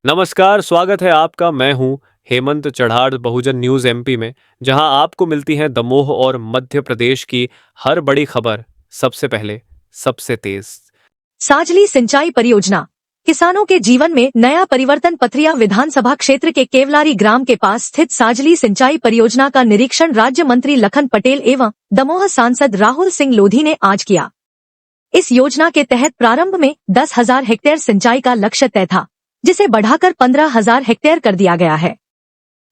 नमस्कार, स्वागत है आपका। मैं हूं हेमंत चढ़ाड़ बहुजन न्यूज़ एमपी में, जहां आपको मिलती हैं दमोह और मध्य प्रदेश की हर बड़ी खबर सबसे पहले, सबसे तेज। साजली सिंचाई परियोजना, किसानों के जीवन में नया परिवर्तन। पथरिया विधानसभा क्षेत्र के केवलारी ग्राम के पास स्थित साजली सिंचाई परियोजना का निरीक्षण राज्य मंत्री लखन पटेल एवं दमोह सांसद राहुल सिंह लोधी ने आज किया। इस योजना के तहत प्रारंभ में 10,000 हेक्टेयर सिंचाई का लक्ष्य तय था, जिसे बढ़ाकर 15,000 हेक्टेयर कर दिया गया है।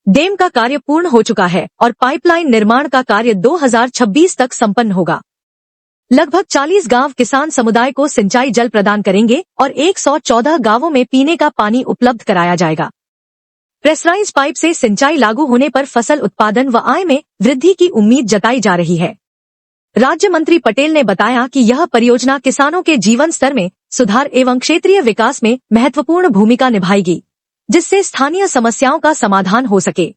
डैम का कार्य पूर्ण हो चुका है और पाइपलाइन निर्माण का कार्य 2026 तक संपन्न होगा। लगभग 40 गांव किसान समुदाय को सिंचाई जल प्रदान करेंगे और 114 गांवों में पीने का पानी उपलब्ध कराया जाएगा। प्रेशराइज पाइप से सिंचाई लागू होने पर फसल उत्पादन व आय में वृद्धि की उम्मीद जताई जा रही है। राज्य मंत्री पटेल ने बताया कि यह परियोजना किसानों के जीवन स्तर में सुधार एवं क्षेत्रीय विकास में महत्वपूर्ण भूमिका निभाएगी, जिससे स्थानीय समस्याओं का समाधान हो सके।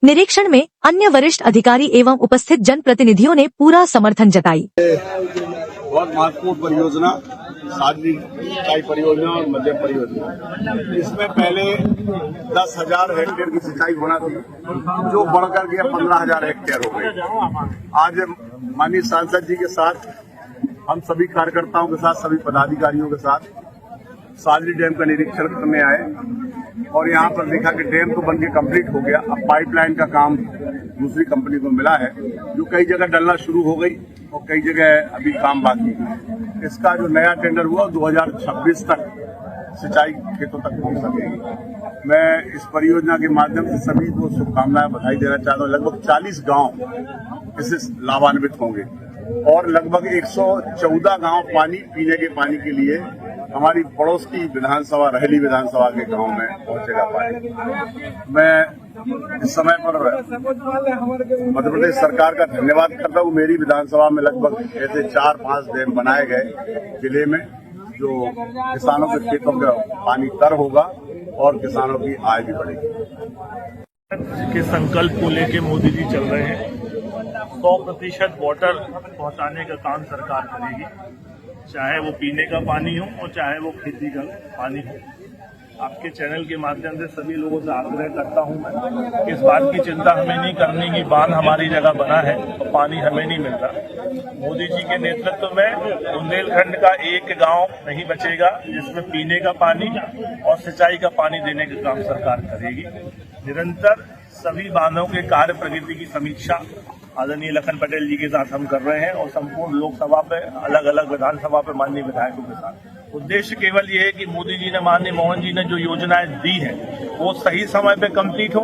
निरीक्षण में अन्य वरिष्ठ अधिकारी एवं उपस्थित जनप्रतिनिधियों ने पूरा समर्थन जताई। बहुत महत्वपूर्ण परियोजना साजली सिंचाई परियोजना और मध्यम परियोजना। इसमें पहले 10,000 हेक्टेयर की सिंचाई होना थी, जो बढ़कर के 15,000 हेक्टेयर हो गई। आज माननीय सांसद जी के साथ, हम सभी कार्यकर्ताओं के साथ, सभी पदाधिकारियों के साथ साजली डैम का निरीक्षण करने आए और यहाँ पर देखा कि डैम तो बनके कंप्लीट हो गया। अब पाइपलाइन का काम दूसरी कंपनी को मिला है, जो कई जगह डलना शुरू हो गई और कई जगह अभी काम बाकी है। इसका जो नया टेंडर हुआ 2026 तक सिंचाई खेतों तक पहुंच सकेगी। मैं इस परियोजना के माध्यम से सभी को शुभकामनाएं, बधाई देना चाहता हूँ। लगभग 40 गांव इससे लाभान्वित होंगे और लगभग 114 गांव पीने के पानी के लिए हमारी पड़ोस की विधानसभा रहेली विधानसभा के गांव में पहुंचेगा पानी। मैं इस समय पर मध्य प्रदेश सरकार का धन्यवाद करता हूँ। मेरी विधानसभा में लगभग ऐसे 4-5 डैम बनाए गए जिले में, जो किसानों के खेतों का पानी तर होगा और किसानों की आय भी बढ़ेगी। के संकल्प को लेके मोदी जी चल रहे हैं। 100% वाटर पहुंचाने का काम सरकार करेगी, चाहे वो पीने का पानी हो और चाहे वो खेती का पानी हो। आपके चैनल के माध्यम से सभी लोगों से आग्रह करता हूं मैं कि इस बात की चिंता हमें नहीं करनी कि बांध हमारी जगह बना है तो पानी हमें नहीं मिल रहा। मोदी जी के नेतृत्व में बुंदेलखंड का एक गांव नहीं बचेगा जिसमें पीने का पानी और सिंचाई का पानी देने का काम सरकार करेगी। निरंतर सभी बांधों के कार्य प्रगति की समीक्षा आदरणीय लखन पटेल जी के साथ हम कर रहे हैं और संपूर्ण लोकसभा पे, अलग अलग विधानसभा पे माननीय विधायकों के साथ। उद्देश्य केवल ये है कि मोदी जी ने, माननीय मोहन जी ने जो योजनाएं दी है वो सही समय पे कंप्लीट हो,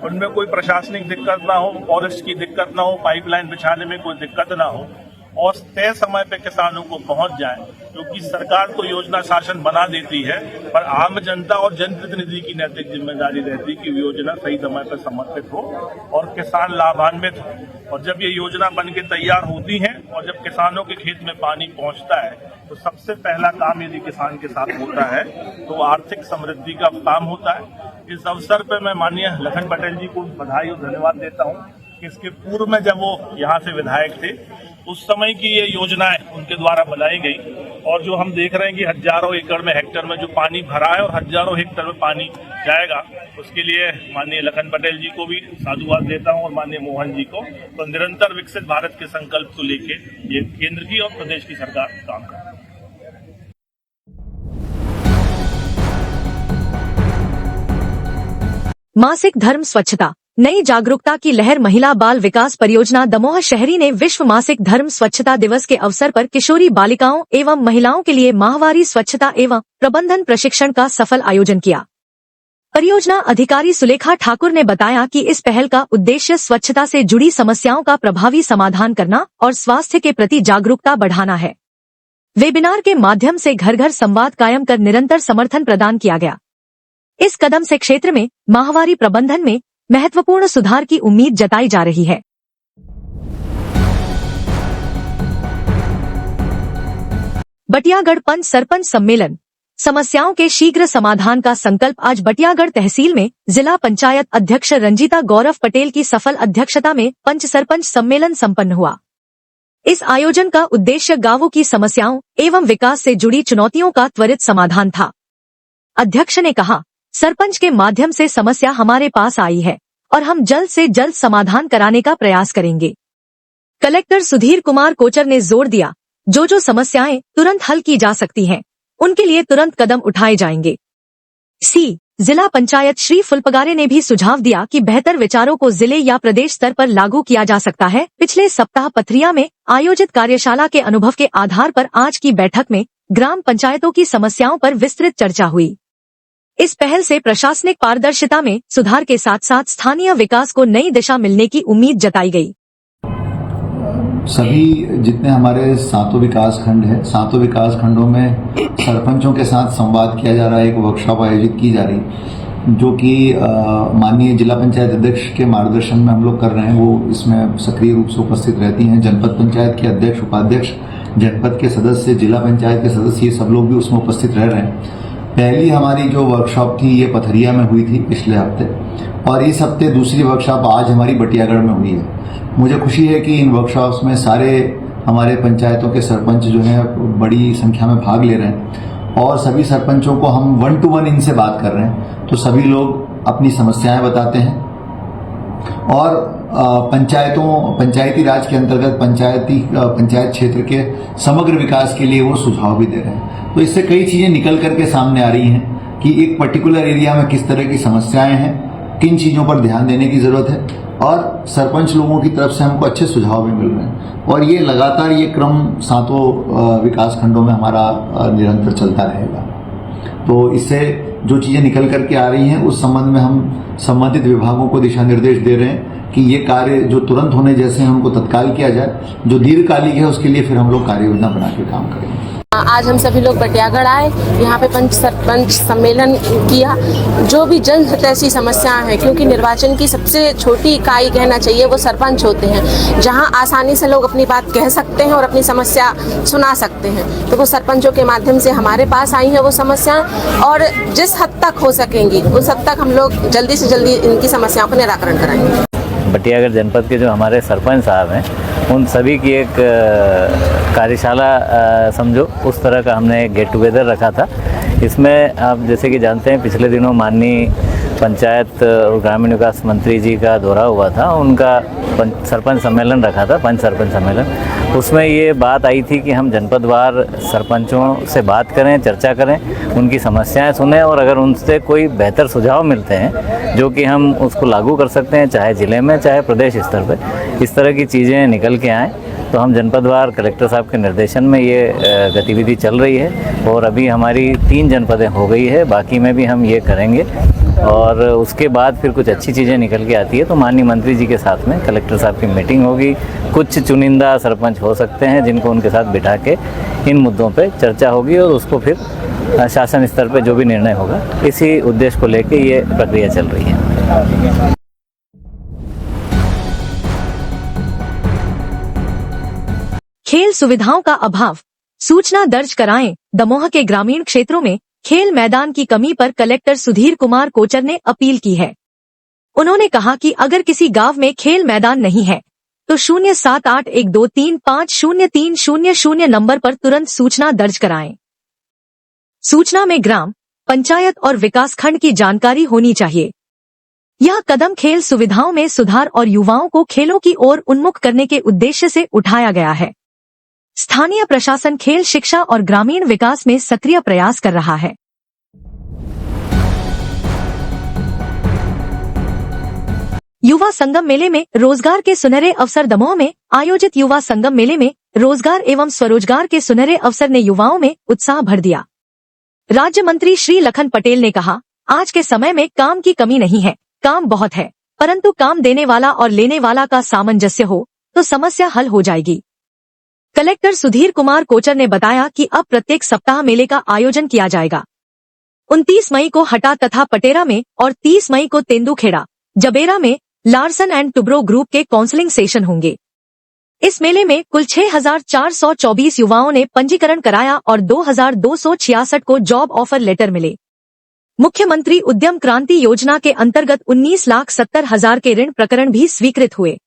उनमें कोई प्रशासनिक दिक्कत ना हो, फॉरेस्ट की दिक्कत ना हो, पाइपलाइन बिछाने में कोई दिक्कत ना हो और तय समय पे किसानों को पहुंच जाए। क्योंकि सरकार तो योजना शासन बना देती है, पर आम जनता और जनप्रतिनिधि की नैतिक जिम्मेदारी रहती है कि योजना सही समय पर समर्पित हो और किसान लाभान्वित हो। और जब ये योजना बन के तैयार होती है और जब किसानों के खेत में पानी पहुंचता है तो सबसे पहला काम यदि किसान के साथ होता है तो आर्थिक समृद्धि का काम होता है। इस अवसर पर मैं माननीय लखन पटेल जी को बधाई और धन्यवाद देता हूँ कि इसके पूर्व में जब वो यहाँ से विधायक थे उस समय की ये योजनाएं उनके द्वारा बनाई गई और जो हम देख रहे हैं कि हजारों एकड़ में, हेक्टेयर में जो पानी भरा है और हजारों हेक्टेयर में पानी जाएगा, उसके लिए माननीय लखन पटेल जी को भी साधुवाद देता हूं और माननीय मोहन जी को। तो निरंतर विकसित भारत के संकल्प को लेके ये केंद्र की और प्रदेश की सरकार काम कर रही है। मासिक धर्म स्वच्छता, नई जागरूकता की लहर। महिला बाल विकास परियोजना दमोह शहरी ने विश्व मासिक धर्म स्वच्छता दिवस के अवसर पर किशोरी बालिकाओं एवं महिलाओं के लिए माहवारी स्वच्छता एवं प्रबंधन प्रशिक्षण का सफल आयोजन किया। परियोजना अधिकारी सुलेखा ठाकुर ने बताया कि इस पहल का उद्देश्य स्वच्छता से जुड़ी समस्याओं का प्रभावी समाधान करना और स्वास्थ्य के प्रति जागरूकता बढ़ाना है। वेबिनार के माध्यम से घर घर संवाद कायम कर निरंतर समर्थन प्रदान किया गया। इस कदम से क्षेत्र में माहवारी प्रबंधन में महत्वपूर्ण सुधार की उम्मीद जताई जा रही है। बटियागढ़ पंच सरपंच सम्मेलन, समस्याओं के शीघ्र समाधान का संकल्प। आज बटियागढ़ तहसील में जिला पंचायत अध्यक्ष रंजीता गौरव पटेल की सफल अध्यक्षता में पंच सरपंच सम्मेलन संपन्न हुआ। इस आयोजन का उद्देश्य गांवों की समस्याओं एवं विकास से जुड़ी चुनौतियों का त्वरित समाधान था। अध्यक्ष ने कहा सरपंच के माध्यम से समस्या हमारे पास आई है और हम जल्द से जल्द समाधान कराने का प्रयास करेंगे। कलेक्टर सुधीर कुमार कोचर ने जोर दिया, जो समस्याएं तुरंत हल की जा सकती हैं, उनके लिए तुरंत कदम उठाए जाएंगे। जिला पंचायत श्री फुलपगारे ने भी सुझाव दिया कि बेहतर विचारों को जिले या प्रदेश स्तर पर लागू किया जा सकता है। पिछले सप्ताह पथरिया में आयोजित कार्यशाला के अनुभव के आधार पर आज की बैठक में ग्राम पंचायतों की समस्याओं पर विस्तृत चर्चा हुई। इस पहल से प्रशासनिक पारदर्शिता में सुधार के साथ साथ स्थानीय विकास को नई दिशा मिलने की उम्मीद जताई गई। सभी जितने हमारे 7 विकास खंड है, 7 विकास खंडों में सरपंचों के साथ संवाद किया जा रहा है। एक वर्कशॉप आयोजित की जा रही जो कि माननीय जिला पंचायत अध्यक्ष के मार्गदर्शन में हम लोग कर रहे हैं। वो इसमें सक्रिय रूप से उपस्थित रहती हैं। जनपद पंचायत के अध्यक्ष, उपाध्यक्ष, जनपद के सदस्य, जिला पंचायत के सदस्य, ये सब लोग भी उसमें उपस्थित रह रहे हैं। पहली हमारी जो वर्कशॉप थी ये पथरिया में हुई थी पिछले हफ्ते, और इस हफ्ते दूसरी वर्कशॉप आज हमारी बटियागढ़ में हुई है। मुझे खुशी है कि इन वर्कशॉप्स में सारे हमारे पंचायतों के सरपंच जो हैं बड़ी संख्या में भाग ले रहे हैं और सभी सरपंचों को हम 1 to 1 इनसे बात कर रहे हैं। तो सभी लोग अपनी समस्याएं बताते हैं और पंचायती राज के अंतर्गत पंचायत क्षेत्र के समग्र विकास के लिए वो सुझाव भी दे रहे हैं। तो इससे कई चीजें निकल करके सामने आ रही हैं कि एक पर्टिकुलर एरिया में किस तरह की समस्याएं हैं, किन चीजों पर ध्यान देने की जरूरत है, और सरपंच लोगों की तरफ से हमको अच्छे सुझाव भी मिल रहे हैं। और ये लगातार ये क्रम 7 विकास खंडों में हमारा निरंतर चलता रहेगा। तो इससे जो चीजें निकल करके आ रही हैं उस संबंध में हम संबंधित विभागों को दिशा निर्देश दे रहे हैं कि ये कार्य जो तुरंत होने जैसे हैं उनको तत्काल किया जाए, जो दीर्घकालिक है उसके लिए फिर हम लोग कार्य योजना बना के काम करेंगे। आज हम सभी लोग बटियागढ़ आए, यहाँ पे पंच सरपंच सम्मेलन किया। जो भी जनहितैषी समस्याएं हैं, क्योंकि निर्वाचन की सबसे छोटी इकाई कहना चाहिए वो सरपंच होते हैं, जहाँ आसानी से लोग अपनी बात कह सकते हैं और अपनी समस्या सुना सकते हैं। तो वो सरपंचों के माध्यम से हमारे पास आई हैं वो समस्याएं, और जिस हद तक हो सकेंगी उस हद तक हम लोग जल्दी से जल्दी इनकी समस्याओं का निराकरण कराएंगे। बटियागढ़ जनपद के जो हमारे सरपंच साहब हैं उन सभी की एक कार्यशाला समझो उस तरह का हमने एक गेट टुगेदर रखा था। इसमें आप जैसे कि जानते हैं पिछले दिनों माननीय पंचायत और ग्रामीण विकास मंत्री जी का दौरा हुआ था, उनका सरपंच सम्मेलन रखा था, पंच सरपंच सम्मेलन। उसमें ये बात आई थी कि हम जनपदवार सरपंचों से बात करें, चर्चा करें, उनकी समस्याएं सुनें और अगर उनसे कोई बेहतर सुझाव मिलते हैं जो कि हम उसको लागू कर सकते हैं, चाहे ज़िले में चाहे प्रदेश स्तर पर, इस तरह की चीज़ें निकल के आएँ। तो हम जनपदवार कलेक्टर साहब के निर्देशन में ये गतिविधि चल रही है और अभी हमारी 3 जनपदें हो गई है, बाकी में भी हम ये करेंगे और उसके बाद फिर कुछ अच्छी चीज़ें निकल के आती है तो माननीय मंत्री जी के साथ में कलेक्टर साहब की मीटिंग होगी। कुछ चुनिंदा सरपंच हो सकते हैं जिनको उनके साथ बिठा के इन मुद्दों पे चर्चा होगी और उसको फिर शासन स्तर पे जो भी निर्णय होगा, इसी उद्देश्य को लेके ये प्रक्रिया चल रही है। खेल सुविधाओं का अभाव, सूचना दर्ज कराएं। दमोह के ग्रामीण क्षेत्रों में खेल मैदान की कमी पर कलेक्टर सुधीर कुमार कोचर ने अपील की है। उन्होंने कहा कि अगर किसी गांव में खेल मैदान नहीं है तो 078123503000 नंबर पर तुरंत सूचना दर्ज कराएं। सूचना में ग्राम पंचायत और विकास खंड की जानकारी होनी चाहिए। यह कदम खेल सुविधाओं में सुधार और युवाओं को खेलों की ओर उन्मुख करने के उद्देश्य से उठाया गया है। स्थानीय प्रशासन खेल शिक्षा और ग्रामीण विकास में सक्रिय प्रयास कर रहा है। युवा संगम मेले में रोजगार के सुनहरे अवसर। दमोह में आयोजित युवा संगम मेले में रोजगार एवं स्वरोजगार के सुनहरे अवसर ने युवाओं में उत्साह भर दिया। राज्य मंत्री श्री लखन पटेल ने कहा, आज के समय में काम की कमी नहीं है, काम बहुत है, परंतु काम देने वाला और लेने वाला का सामंजस्य हो तो समस्या हल हो जाएगी। कलेक्टर सुधीर कुमार कोचर ने बताया कि अब प्रत्येक सप्ताह मेले का आयोजन किया जाएगा। 29 मई को हटा तथा पटेरा में और 30 मई को तेंदुखेड़ा, जबेरा में लार्सन एंड टुब्रो ग्रुप के काउंसलिंग सेशन होंगे। इस मेले में कुल 6424 युवाओं ने पंजीकरण कराया और 2266 को जॉब ऑफर लेटर मिले। मुख्यमंत्री उद्यम क्रांति योजना के अंतर्गत 19,70,000 के ऋण प्रकरण भी स्वीकृत हुए।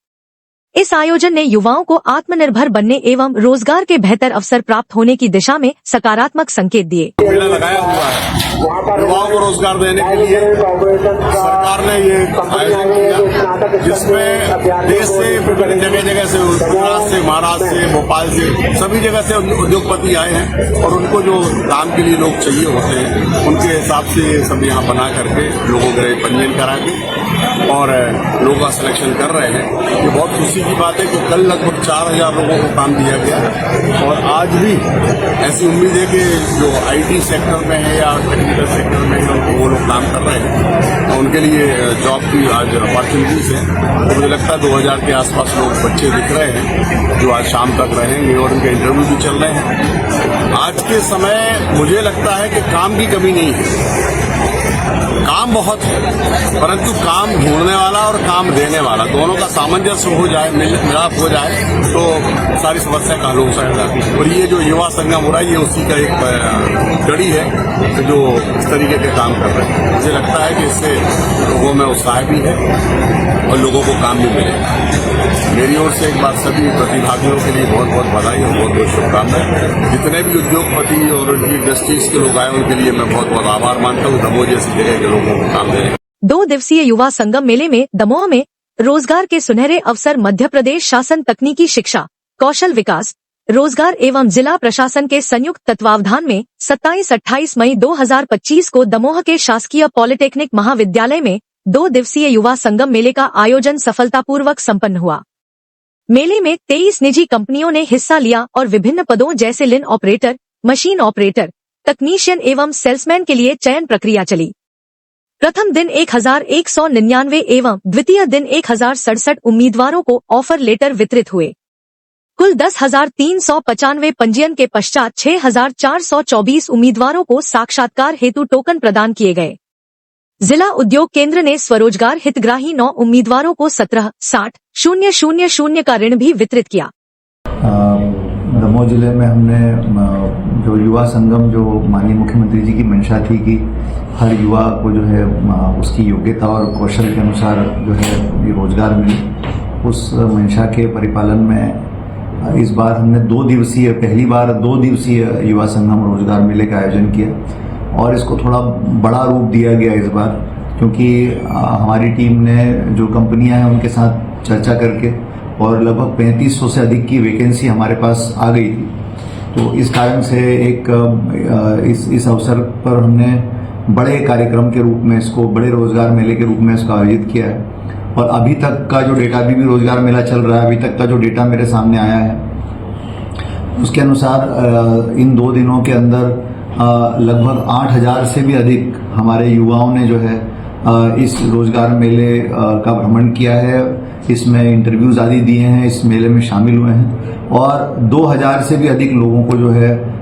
इस आयोजन ने युवाओं को आत्मनिर्भर बनने एवं रोजगार के बेहतर अवसर प्राप्त होने की दिशा में सकारात्मक संकेत दिए। मेला लगाया हुआ है युवाओं को रोजगार देने के लिए सरकार ने ये आयोजन किया, जिसमें देश से विभिन्न जगह से, गुजरात से, महाराष्ट्र से, भोपाल से, सभी जगह से उद्योगपति आए हैं और उनको जो काम के लिए लोग चाहिए होते हैं उनके हिसाब से ये सब यहाँ बना करके लोगों के पंजीयन करा के और लोगों का सिलेक्शन कर रहे हैं। ये बहुत खुशी की बात है कि कल लगभग 4000 लोगों को काम दिया गया और आज भी ऐसी उम्मीद है कि जो IT सेक्टर में है या टेक्निकल सेक्टर में है वो लोग काम कर रहे हैं और उनके लिए जॉब की आज अपॉर्चुनिटीज है। तो मुझे लगता है 2000 के आसपास लोग बच्चे दिख रहे हैं जो आज शाम तक रहेंगे और उनके इंटरव्यू भी चल रहे हैं। आज के समय मुझे लगता है कि काम की कमी नहीं है, काम बहुत है, परंतु काम ढूंढने वाला और काम देने वाला दोनों का सामंजस्य हो जाए, मिलाप हो जाए तो सारी समस्या का हल हो सकता है। और ये जो युवा संगम हो रहा है ये उसी का एक कड़ी है जो इस तरीके के काम कर रहे हैं। मुझे लगता है कि इससे लोगों में उत्साह भी है और लोगों को काम भी मिलेगा। मेरी ओर से एक बार सभी प्रतिभागियों के लिए बहुत बहुत बधाई और बहुत बहुत शुभकामनाएं। जितने भी उद्योगपति और उनकी इंडस्ट्रीज के लोग आए उनके लिए मैं बहुत बहुत आभार मानता हूँ। दमोह जैसी जगह के लोगों को काम देने 2 दिवसीय युवा संगम मेले में दमोह में रोजगार के सुनहरे अवसर मध्य प्रदेश शासन तकनीकी शिक्षा, कौशल विकास, रोजगार एवं जिला प्रशासन के संयुक्त तत्वावधान में 27-28 मई 2025 को दमोह के शासकीय पॉलिटेक्निक महाविद्यालय में 2 दिवसीय युवा संगम मेले का आयोजन सफलतापूर्वक संपन्न हुआ। मेले में 23 निजी कंपनियों ने हिस्सा लिया और विभिन्न पदों जैसे लिन ऑपरेटर, मशीन ऑपरेटर, तकनीशियन एवं सेल्समैन के लिए चयन प्रक्रिया चली। प्रथम दिन 1199 एवं द्वितीय दिन 1067 उम्मीदवारों को ऑफर लेटर वितरित हुए। कुल 10,395 पंजीयन के पश्चात 6,424 उम्मीदवारों को साक्षात्कार हेतु टोकन प्रदान किए गए। जिला उद्योग केंद्र ने स्वरोजगार हितग्राही 9 उम्मीदवारों को 17,60,000 का ऋण भी वितरित किया। दमोह जिले में हमने जो युवा संगम, जो माननीय मुख्यमंत्री जी की मंशा थी कि हर युवा को जो है उसकी योग्यता और कौशल के अनुसार जो है ये रोजगार मिले, उस मंशा के परिपालन में इस बार हमने पहली बार 2 दिवसीय युवा संगम रोजगार मेले का आयोजन किया और इसको थोड़ा बड़ा रूप दिया गया इस बार, क्योंकि हमारी टीम ने जो कंपनियां हैं उनके साथ चर्चा करके और लगभग 3500 से अधिक की वैकेंसी हमारे पास आ गई थी। तो इस कारण से इस अवसर पर हमने बड़े कार्यक्रम के रूप में इसको, बड़े रोजगार मेले के रूप में इसको आयोजित किया है। और अभी तक का जो डेटा, अभी भी रोजगार मेला चल रहा है, अभी तक का जो डेटा मेरे सामने आया है उसके अनुसार इन 2 दिनों के अंदर लगभग 8000 से भी अधिक हमारे युवाओं ने जो है इस रोजगार मेले का भ्रमण किया है, इसमें इंटरव्यूज आदि दिए हैं, इस मेले में शामिल हुए हैं और 2000 से भी अधिक लोगों को जो है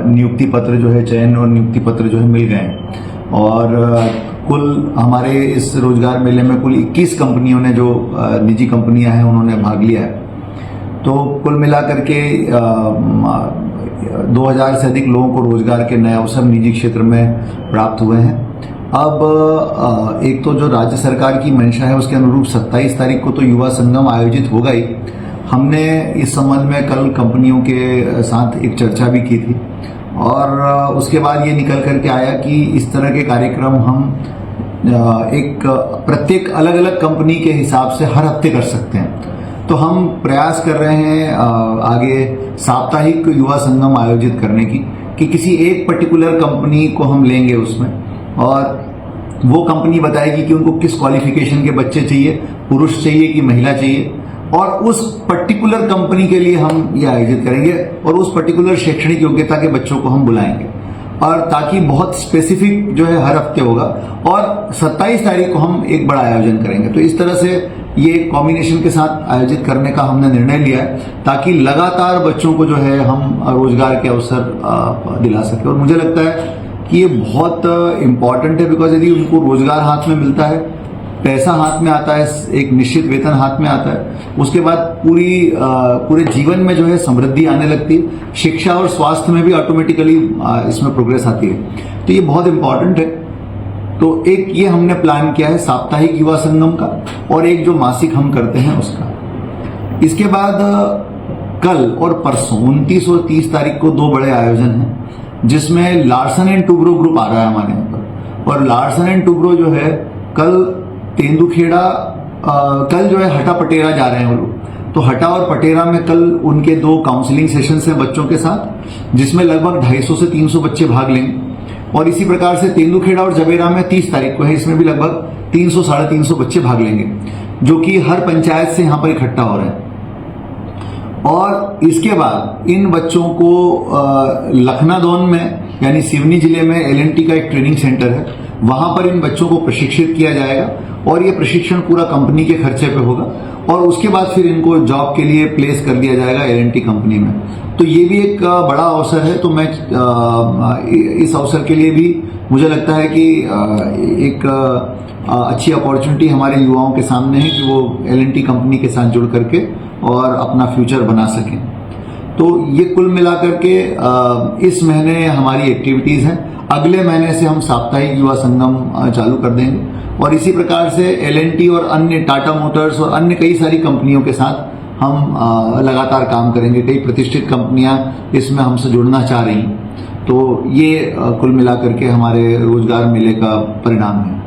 नियुक्ति पत्र जो है, चयन और नियुक्ति पत्र जो है मिल गए। और कुल हमारे इस रोजगार मेले में कुल 21 कंपनियों ने, जो निजी कंपनियां हैं, उन्होंने भाग लिया है। तो कुल मिलाकर के 2000 से अधिक लोगों को रोजगार के नए अवसर निजी क्षेत्र में प्राप्त हुए हैं। अब एक तो जो राज्य सरकार की मंशा है उसके अनुरूप 27 तारीख को तो युवा संगम आयोजित होगा ही। हमने इस संबंध में कल कंपनियों के साथ एक चर्चा भी की थी और उसके बाद ये निकल करके आया कि इस तरह के कार्यक्रम हम प्रत्येक अलग अलग कंपनी के हिसाब से हर हफ्ते कर सकते हैं। तो हम प्रयास कर रहे हैं आगे साप्ताहिक युवा संगम आयोजित करने की, कि किसी एक पर्टिकुलर कंपनी को हम लेंगे उसमें और वो कंपनी बताएगी कि उनको किस क्वालिफिकेशन के बच्चे चाहिए, पुरुष चाहिए कि महिला चाहिए, और उस पर्टिकुलर कंपनी के लिए हम ये आयोजित करेंगे और उस पर्टिकुलर शैक्षणिक योग्यता के बच्चों को हम बुलाएंगे, और ताकि बहुत स्पेसिफिक जो है हर हफ्ते होगा। और 27 तारीख को हम एक बड़ा आयोजन करेंगे। तो इस तरह से ये कॉम्बिनेशन के साथ आयोजित करने का हमने निर्णय लिया है, ताकि लगातार बच्चों को जो है हम रोजगार के अवसर दिला सके। और मुझे लगता है कि ये बहुत इम्पॉर्टेंट है, बिकॉज यदि उनको रोजगार हाथ में मिलता है, पैसा हाथ में आता है, एक निश्चित वेतन हाथ में आता है, उसके बाद पूरे जीवन में जो है समृद्धि आने लगती है। शिक्षा और स्वास्थ्य में भी ऑटोमेटिकली इसमें प्रोग्रेस आती है। तो ये बहुत इम्पॉर्टेंट है। तो एक ये हमने प्लान किया है साप्ताहिक युवा संगम का, और एक जो मासिक हम करते हैं उसका। इसके बाद कल और परसों 29 और 30 तारीख को 2 बड़े आयोजन हैं, जिसमें लार्सन एंड टुब्रो ग्रुप आ रहा है हमारे यहाँ पर। और लार्सन एंड टुब्रो जो है कल तेंदुखेड़ा, कल जो है हटा पटेरा जा रहे हैं वो लोग। तो हटा और पटेरा में कल उनके 2 काउंसलिंग सेशंस हैं बच्चों के साथ, जिसमें लगभग 250 से 300 बच्चे भाग लेंगे। और इसी प्रकार से तेंदुखेड़ा और जबेरा में 30 तारीख को है, इसमें भी लगभग 300 साढ़े 300 बच्चे भाग लेंगे, जो कि हर पंचायत से यहां पर इकट्ठा हो रहे हैं। और इसके बाद इन बच्चों को लखनादौन में यानी सिवनी जिले में LNT का एक ट्रेनिंग सेंटर है, वहां पर इन बच्चों को प्रशिक्षित किया जाएगा और ये प्रशिक्षण पूरा कंपनी के खर्चे पे होगा। और उसके बाद फिर इनको जॉब के लिए प्लेस कर दिया जाएगा LNT कंपनी में। तो ये भी एक बड़ा अवसर है। तो मैं इस अवसर के लिए भी मुझे लगता है कि एक अच्छी अपॉर्चुनिटी हमारे युवाओं के सामने है कि वो LNT कंपनी के साथ जुड़ करके और अपना फ्यूचर बना सकें। तो ये कुल मिलाकर के इस महीने हमारी एक्टिविटीज हैं। अगले महीने से हम साप्ताहिक युवा संगम चालू कर देंगे और इसी प्रकार से LNT और अन्य टाटा मोटर्स और अन्य कई सारी कंपनियों के साथ हम लगातार काम करेंगे। कई प्रतिष्ठित कंपनियां इसमें हमसे जुड़ना चाह रही हैं। तो ये कुल मिलाकर के हमारे रोजगार मेले का परिणाम है।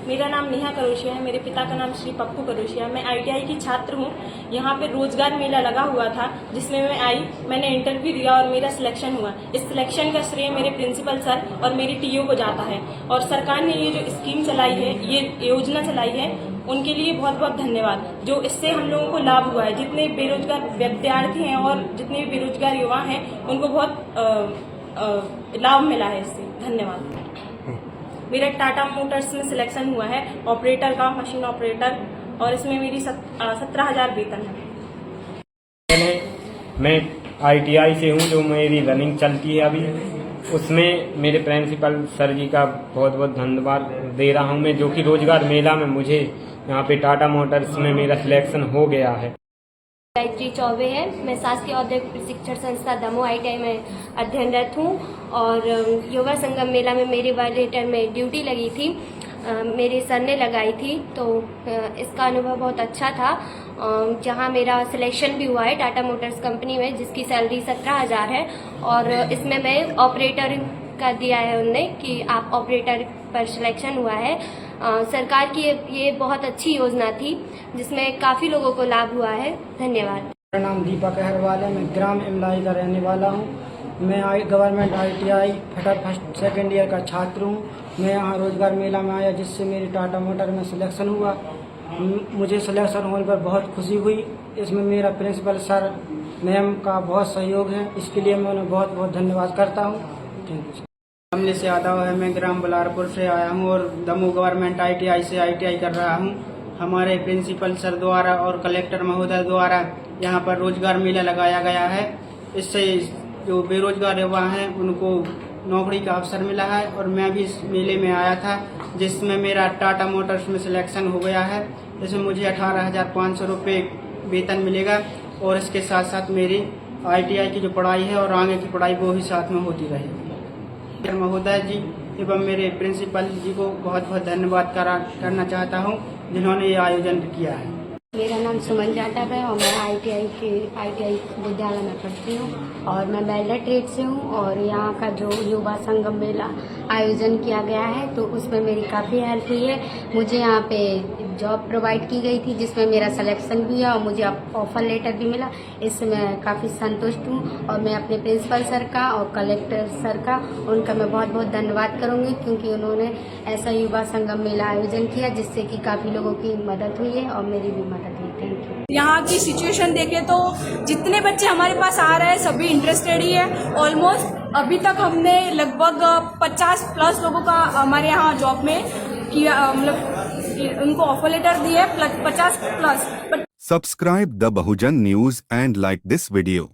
मेरा नाम नेहा करोशिया है। मेरे पिता का नाम श्री पप्पू करोशिया। मैं ITI की छात्र हूँ। यहाँ पे रोजगार मेला लगा हुआ था, जिसमें मैं आई, मैंने इंटरव्यू दिया और मेरा सिलेक्शन हुआ। इस सिलेक्शन का श्रेय मेरे प्रिंसिपल सर और मेरी TO को जाता है। और सरकार ने ये जो स्कीम चलाई है, ये योजना चलाई है, उनके लिए बहुत बहुत धन्यवाद। जो इससे हम लोगों को लाभ हुआ है, जितने बेरोजगार विद्यार्थी हैं और जितने भी बेरोजगार युवा हैं, उनको बहुत लाभ मिला है इससे। धन्यवाद। मेरा टाटा मोटर्स में सिलेक्शन हुआ है, ऑपरेटर का, मशीन ऑपरेटर, और इसमें मेरी 17,000 वेतन है। मैं ITI से हूँ, जो मेरी रनिंग चलती है अभी, उसमें मेरे प्रिंसिपल सर जी का बहुत बहुत धन्यवाद दे रहा हूँ मैं, जो कि रोजगार मेला में मुझे यहाँ पे टाटा मोटर्स में मेरा सिलेक्शन हो गया है। गायत्री चौबे है। मैं शासकीय औद्योगिक प्रशिक्षण संस्था दमोह ITI में अध्ययनरत हूँ और युवा संगम मेला में मेरी वॉलंटियर में ड्यूटी लगी थी, मेरे सर ने लगाई थी। तो इसका अनुभव बहुत अच्छा था, जहाँ मेरा सिलेक्शन भी हुआ है टाटा मोटर्स कंपनी में, जिसकी सैलरी 17,000 है। और इसमें मैं ऑपरेटर का दिया है उनने कि आप ऑपरेटर पर सिलेक्शन हुआ है। सरकार की ये बहुत अच्छी योजना थी, जिसमें काफ़ी लोगों को लाभ हुआ है। धन्यवाद। मेरा नाम दीपक अहरवाल है। मैं ग्राम इमलाई का रहने वाला हूँ। मैं government ITI first second year का छात्र हूँ। मैं यहाँ रोजगार मेला में आया, जिससे मेरी टाटा मोटर में सिलेक्शन हुआ। मुझे सिलेक्शन होने पर बहुत खुशी हुई। इसमें मेरा प्रिंसिपल सर मैम का बहुत सहयोग है, इसके लिए मैं उन्हें बहुत बहुत धन्यवाद करता हूँ। Thank you. हमले से आता हुआ है। मैं ग्राम बलारपुर से आया हूँ और दमोह गवर्नमेंट ITI से ITI कर रहा हूँ। हमारे प्रिंसिपल सर द्वारा और कलेक्टर महोदय द्वारा यहाँ पर रोजगार मेला लगाया गया है। इससे जो बेरोजगार युवा हैं उनको नौकरी का अवसर मिला है। और मैं भी इस मेले में आया था, जिसमें मेरा टाटा मोटर्स में सिलेक्शन हो गया है। इसमें मुझे 18,500 रुपये वेतन मिलेगा और इसके साथ साथ मेरी ITI की जो पढ़ाई है और आगे की पढ़ाई वो भी साथ में होती रहेगी। महोदय जी एवं मेरे प्रिंसिपल जी को बहुत बहुत धन्यवाद करना चाहता हूँ, जिन्होंने ये आयोजन किया है। मेरा नाम सुमन जाटव है और मैं ITI विद्यालय में पढ़ती हूँ और मैं वेल्डर ट्रेड से हूँ। और यहाँ का जो युवा संगम मेला आयोजन किया गया है, तो उसमें मेरी काफ़ी हेल्प हुई है। मुझे यहाँ पे जॉब प्रोवाइड की गई थी, जिसमें मेरा सिलेक्शन भी हुआ और मुझे ऑफर लेटर भी मिला। इससे मैं काफ़ी संतुष्ट हूँ और मैं अपने प्रिंसिपल सर का और कलेक्टर सर का, उनका मैं बहुत बहुत धन्यवाद करूँगी, क्योंकि उन्होंने ऐसा युवा संगम मेला आयोजन किया, जिससे कि काफ़ी लोगों की मदद हुई है और मेरी भी मदद हुई। Thank you. यहाँ की सिचुएशन देखें तो जितने बच्चे हमारे पास आ रहे हैं सभी इंटरेस्टेड ही है। ऑलमोस्ट अभी तक हमने लगभग 50+ लोगों का हमारे यहाँ जॉब में किया, मतलब उनको ऑफर लेटर दिए 50+। Subscribe the Bahujan News and like this video.